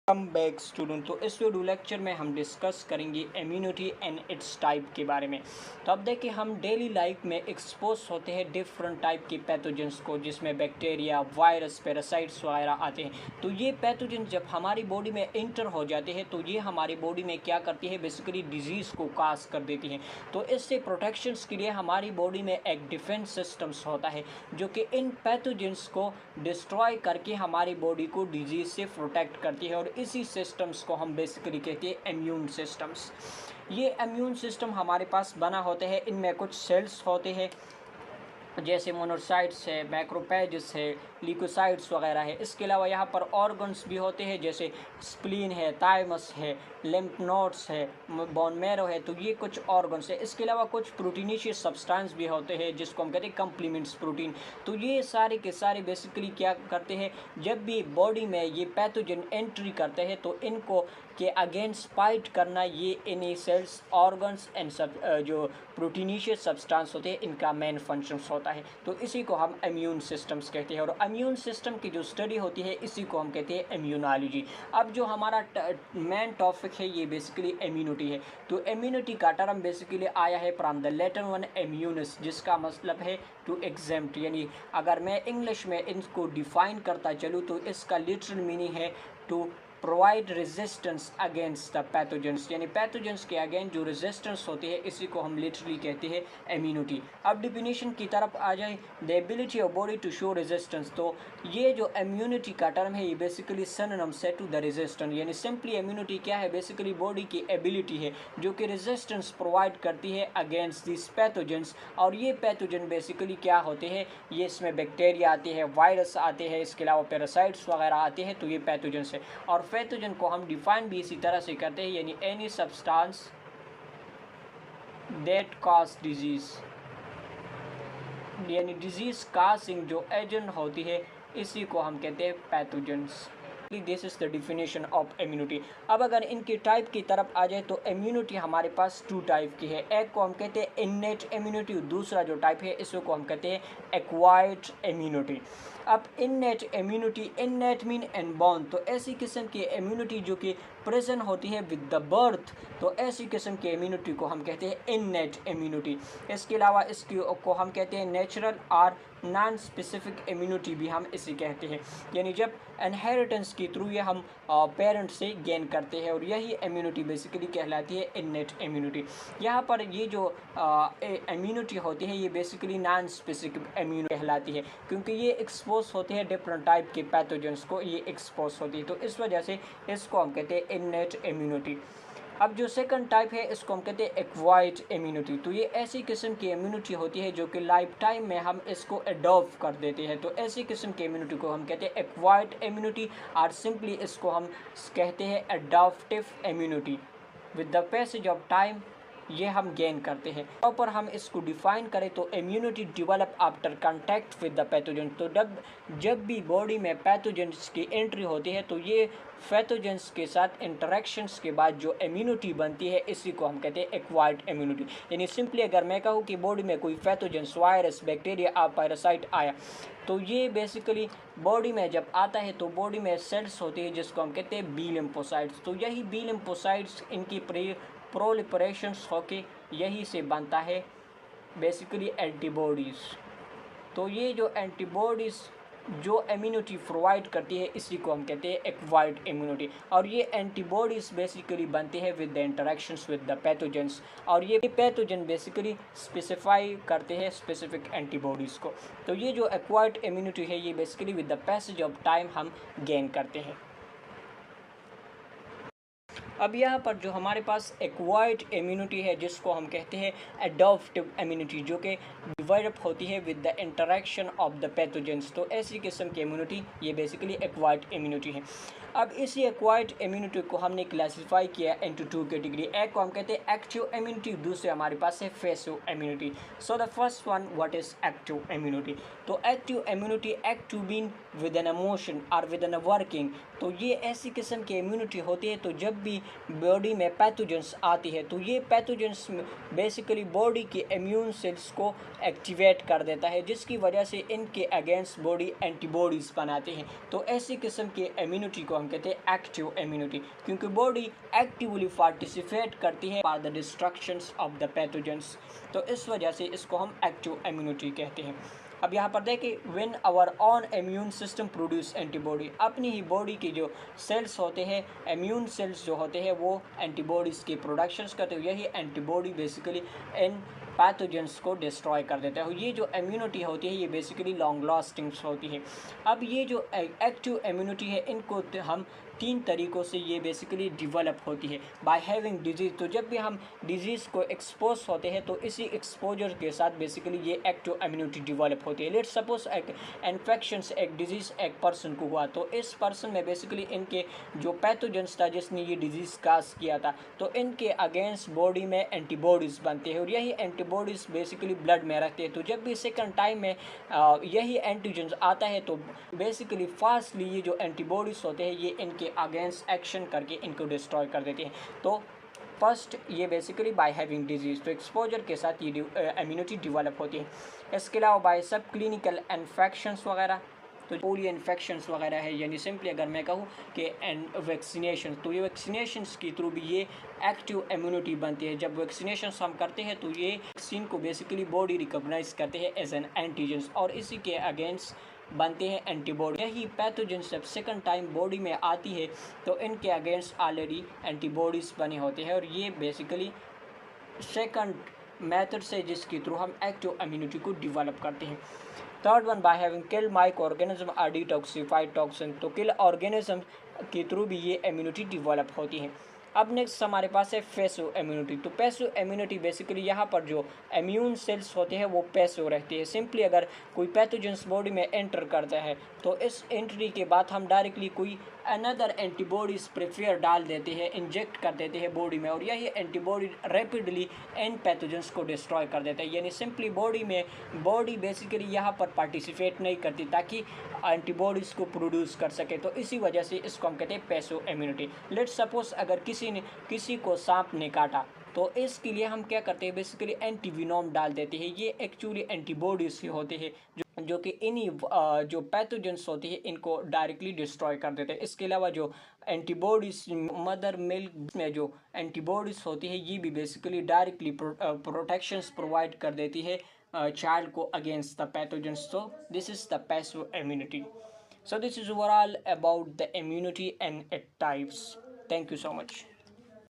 Come back student. तो इस video lecture में हम डिस्कस करेंगे इम्यूनिटी एंड इट्स टाइप के बारे में। तो अब देखिए, हम डेली लाइफ में एक्सपोज होते हैं डिफरेंट टाइप के पैथोजेंस को, जिसमें बैक्टीरिया, वायरस, पैरासाइट्स वगैरह आते हैं। तो ये पैथोजेंस जब हमारी बॉडी में इंटर हो जाते हैं तो ये हमारी बॉडी में क्या करती है, बेसिकली डिजीज़ को काज कर देती हैं। तो इससे प्रोटेक्शंस के लिए हमारी बॉडी में एक डिफेंस सिस्टम्स होता है जो कि इन पैथोजेंस को डिस्ट्रॉय करके हमारी बॉडी को डिजीज़ से प्रोटेक्ट करती है, और इसी सिस्टम्स को हम बेसिकली कहते हैं इम्यून सिस्टम्स। ये इम्यून सिस्टम हमारे पास बना होते हैं, इनमें कुछ सेल्स होते हैं जैसे मोनोसाइट्स है, मैक्रोपैजेस है, ल्यूकोसाइट्स वगैरह है। इसके अलावा यहाँ पर ऑर्गन्स भी होते हैं जैसे स्प्लीन है, थाइमस है, लिम्फ नोड्स है, बोन मैरो है। तो ये कुछ ऑर्गन्स है। इसके अलावा कुछ प्रोटीनिशियस सब्सटेंस भी होते हैं जिसको हम कहते हैं कम्प्लीमेंट्स प्रोटीन। तो ये सारे के सारे बेसिकली क्या करते हैं, जब भी बॉडी में ये पैथोजन एंट्री करते हैं तो इनको के अगेंस्ट फाइट करना, ये इन्हीं सेल्स, ऑर्गन्स एंड जो प्रोटीनिशियस सब्सटेंस होते हैं इनका मेन फंक्शंस होता है। तो इसी को हम इम्यून सिस्टम्स कहते हैं, और इम्यून सिस्टम की जो स्टडी होती है इसी को हम कहते हैं इम्यूनोलॉजी। अब जो हमारा मेन टॉपिक है ये बेसिकली इम्यूनिटी है। तो इम्यूनिटी का टर्म बेसिकली आया है फ्रॉम द लैटिन वन इम्यूनस, जिसका मतलब है टू एग्जेम्प्ट। यानी अगर मैं इंग्लिश में इनको डिफाइन करता चलूँ तो इसका लिटरल मीनिंग है to provide resistance against the pathogens. यानी पैथोजेंस के अगेंस्ट जो रेजिस्टेंस होती है इसी को हम लिटरली कहते हैं इम्यूनिटी। अब डिफिनीशन की तरफ आ जाए, the ability of body to show resistance. तो ये जो इम्यूनिटी का टर्म है ये बेसिकली सिनोनिम से टू द रेजिस्टेंस। यानी सिंपली इम्यूनिटी क्या है, बेसिकली बॉडी की एबिलिटी है जो कि रेजिस्टेंस प्रोवाइड करती है अगेंस्ट दिस पैथोजेंस। और ये पैथोजन बेसिकली क्या होते हैं, ये इसमें बैक्टीरिया आते हैं, वायरस आते हैं, इसके अलावा पैरासाइट्स वगैरह आते हैं। तो ये पैथोजेंस है, और पैथोजन को हम डिफाइन भी इसी तरह से करते हैं, यानी any substance that cause disease. यानी डिजीज काजिंग जो एजेंट होती है इसी को हम कहते हैं pathogens. This is the definition of immunity. अब अगर इनकी टाइप की तरफ आ जाए तो इम्यूनिटी हमारे पास टू टाइप की है। एक को हम कहते हैं इननेट इम्यूनिटी, दूसरा जो टाइप है इसको हम कहते हैं एक्वायर्ड इम्यूनिटी। अब इननेट इम्यूनिटी, इननेट मीन एनबॉर्न, तो ऐसी किस्म की इम्यूनिटी जो कि प्रेजेंट होती है विद द बर्थ, तो ऐसी किस्म की इम्यूनिटी को हम कहते हैं इननेट इम्यूनिटी। इसके अलावा इसकी को हम कहते हैं नेचुरल और नॉन स्पेसिफिक इम्यूनिटी भी हम इसे कहते हैं। यानी जब इनहेरिटेंस के थ्रू ये हम पेरेंट से गेन करते हैं, और यही इम्यूनिटी बेसिकली कहलाती है इननेट इम्यूनिटी। यहाँ पर ये जो इम्यूनिटी होती है ये बेसिकली नॉन स्पेसिफिक इम्यूनिटी कहलाती है, क्योंकि ये एक्सपोज होते हैं डिफरेंट टाइप के पैथोजेंस को, ये एक्सपोज होती है, तो इस वजह से इसको हम कहते हैं इननेट इम्यूनिटी। अब जो सेकंड टाइप है इसको हम कहते हैं एक्वायर्ड इम्यूनिटी। तो ये ऐसी किस्म की इम्यूनिटी होती है जो कि लाइफ टाइम में हम इसको एडॉप्ट कर देते हैं। तो ऐसी किस्म की इम्यूनिटी को हम कहते हैं एक्वायर्ड इम्यूनिटी, और सिंपली इसको हम कहते हैं adaptive immunity. With the passage of time ये हम गेन करते हैं। और हम इसको डिफाइन करें तो immunity develop after contact with the pathogen. तो जब भी बॉडी में पैथोजेंस की एंट्री होती है तो ये पैथोजेंस के साथ इंटरेक्शंस के बाद जो इम्यूनिटी बनती है इसी को हम कहते हैं एक्वायर्ड इम्यूनिटी। यानी सिंपली अगर मैं कहूँ कि बॉडी में कोई पैथोजेंस, वायरस, बैक्टीरिया और पैरासाइट आया, तो ये बेसिकली बॉडी में जब आता है तो बॉडी में सेल्स होती है जिसको हम कहते हैं बी लिम्फोसाइट्स। तो यही बी लिम्फोसाइट्स इनकी प्रोलिफरेशंस होके यही से बनता है बेसिकली एंटीबॉडीज़। तो ये जो एंटीबॉडीज़ जो इम्यूनिटी प्रोवाइड करती है इसी को हम कहते हैं एक्वायर्ड इम्यूनिटी। और ये एंटीबॉडीज़ बेसिकली बनती है with the interactions with the pathogens, और ये पैथोजन बेसिकली स्पेसिफाई करते हैं स्पेसिफिक एंटीबॉडीज़ को। तो ये जो एक्वायर्ड इम्यूनिटी है ये basically with the passage of time हम गेन करते हैं। अब यहाँ पर जो हमारे पास एक्वायर्ड इम्यूनिटी है जिसको हम कहते हैं एडॉप्टिव इम्यूनिटी, जो कि डिवेलप होती है with the interaction of the pathogens. तो ऐसी किस्म की इम्यूनिटी ये बेसिकली एक्वायर्ड इम्यूनिटी है। अब इसी एक्वायर्ड इम्यूनिटी को हमने क्लासीफाई किया इनटू टू कैटेगरी। एक को हम कहते हैं एक्टिव इम्यूनिटी, दूसरे हमारे पास है passive immunity. So the first one, what is active immunity. तो active immunity, active been with an emotion और विद एन वर्किंग। तो ये ऐसी किस्म की इम्यूनिटी होती है तो जब भी बॉडी में पैथोजेंस आती है तो ये पैथोजेंस बेसिकली बॉडी की इम्यून सेल्स को एक्टिवेट कर देता है, जिसकी वजह से इनके अगेंस्ट बॉडी एंटीबॉडीज़ बनाते हैं। तो ऐसी किस्म की इम्यूनिटी को हम हम कहते हैं एक्टिव इम्यूनिटी, क्योंकि बॉडी एक्टिवली पार्टिसिपेट करती है for the destructions of the pathogens, तो इस वजह से इसको हम एक्टिव इम्यूनिटी कहते हैं। अब यहाँ पर देखें, when our own immune system produce antibody, अपनी ही बॉडी के जो सेल्स होते हैं, इम्यून सेल्स जो होते हैं, वो एंटीबॉडीज़ की प्रोडक्शंस करते हैं। यही एंटीबॉडी बेसिकली इन पैथोजेंस को डिस्ट्रॉय कर देता है। ये जो इम्यूनिटी होती है ये बेसिकली लॉन्ग लास्टिंग्स होती है। अब ये जो एक्टिव इम्यूनिटी है, इनको हम 3 तरीक़ों से ये बेसिकली डेवलप होती है। बाय हैविंग डिजीज़, तो जब भी हम डिजीज़ को एक्सपोज होते हैं तो इसी एक्सपोजर के साथ बेसिकली ये एक्टिव इम्यूनिटी डेवलप होती है। लेट्स सपोज एक इन्फेक्शंस, एक डिजीज़ एक पर्सन को हुआ, तो इस पर्सन में बेसिकली इनके जो पैथोजेंस था जिसने ये डिजीज़ काज किया था, तो इनके अगेंस्ट बॉडी में एंटीबॉडीज़ बनते हैं और यही एंटीबॉडीज़ बेसिकली ब्लड में रखते हैं। तो जब भी सेकंड टाइम में यही एंटीजेंस आता है तो बेसिकली फास्टली ये जो एंटीबॉडीज़ होते हैं ये इनके अगेंस्ट एक्शन करके इनको डिस्ट्रॉय कर देते हैं। तो फर्स्ट ये बेसिकली बाय हैविंग डिजीज़, तो एक्सपोजर के साथ ये इम्यूनिटी डेवलप होती है। इसके अलावा बाय सब क्लिनिकल इन्फेक्शंस वगैरह, तो पोलियो इन्फेक्शंस वगैरह है, यानी सिंपली अगर मैं कहूँ कि वैक्सीनेशन, तो ये वैक्सीनेशंस के थ्रू भी ये एक्टिव इम्यूनिटी बनती है। जब वैक्सीनेशंस हम करते हैं तो ये वैक्सीन को बेसिकली बॉडी रिकॉग्नाइज करते हैं एज एन एंटीजेंस और इसी के अगेंस्ट बनते हैं एंटीबॉडी। यही पैथोजन जब सेकंड टाइम बॉडी में आती है तो इनके अगेंस्ट ऑलरेडी एंटीबॉडीज़ बने होते हैं और ये बेसिकली सेकंड मेथड से जिसके थ्रू हम एक्टिव इम्यूनिटी को डेवलप करते हैं। Third one, by having kill micro organism or detoxified toxin, तो किल ऑर्गेनिज्म के थ्रू भी ये इम्यूनिटी डेवलप होती है। अब नेक्स्ट हमारे पास है पैसिव इम्यूनिटी, तो पैसिव इम्यूनिटी बेसिकली यहाँ पर जो इम्यून सेल्स होते हैं वो पैसिव रहते हैं। सिंपली अगर कोई पैथोजेंस बॉडी में एंटर करता है तो इस एंट्री के बाद हम डायरेक्टली कोई अनदर एंटीबॉडीज़ प्रिफेयर डाल देते हैं, इंजेक्ट कर देते हैं बॉडी में और यही एंटीबॉडी रैपिडली इन पैथोजेंस को डिस्ट्रॉय कर देता है। यानी सिंपली बॉडी बेसिकली यहाँ पर पार्टिसिपेट नहीं करती ताकि एंटीबॉडीज़ को प्रोड्यूस कर सके, तो इसी वजह से इसको हम कहते हैं पैसिव इम्यूनिटी। लेट्स सपोज अगर किसी को सांप ने काटा तो इसके लिए हम क्या करते हैं, बेसिकली एंटीविनोम डाल देते हैं। ये एक्चुअली एंटीबॉडीज़ ही होते हैं जो कि इन्हीं जो पैथोजेंस होती है इनको डायरेक्टली डिस्ट्रॉय कर देते हैं। इसके अलावा जो एंटीबॉडीज़ मदर मिल्क में जो एंटीबॉडीज़ होती है ये भी बेसिकली डायरेक्टली प्रोटेक्शंस प्रोवाइड कर देती है child को against the pathogens. So this is the passive immunity. So this is overall about the immunity and its types. Thank you so much.